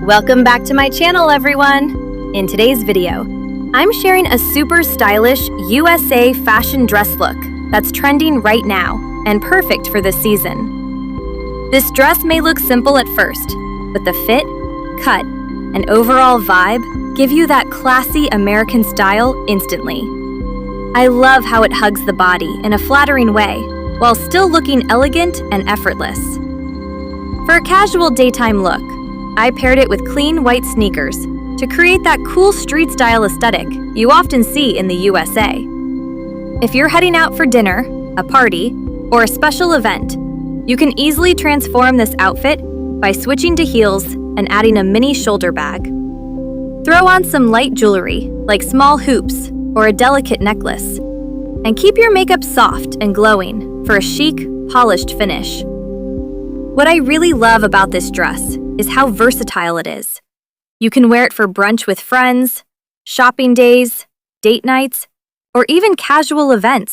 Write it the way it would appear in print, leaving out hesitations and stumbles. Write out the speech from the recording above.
Welcome back to my channel, everyone! In today's video, I'm sharing a super stylish USA fashion dress look that's trending right now and perfect for this season. This dress may look simple at first, but the fit, cut, and overall vibe give you that classy American style instantly. I love how it hugs the body in a flattering way while still looking elegant and effortless. For a casual daytime look, I paired it with clean white sneakers to create that cool street style aesthetic you often see in the USA. If you're heading out for dinner, a party, or a special event, you can easily transform this outfit by switching to heels and adding a mini shoulder bag. Throw on some light jewelry like small hoops or a delicate necklace, and keep your makeup soft and glowing for a chic, polished finish. What I really love about this dress is how versatile it is. You can wear it for brunch with friends, shopping days, date nights, or even casual events.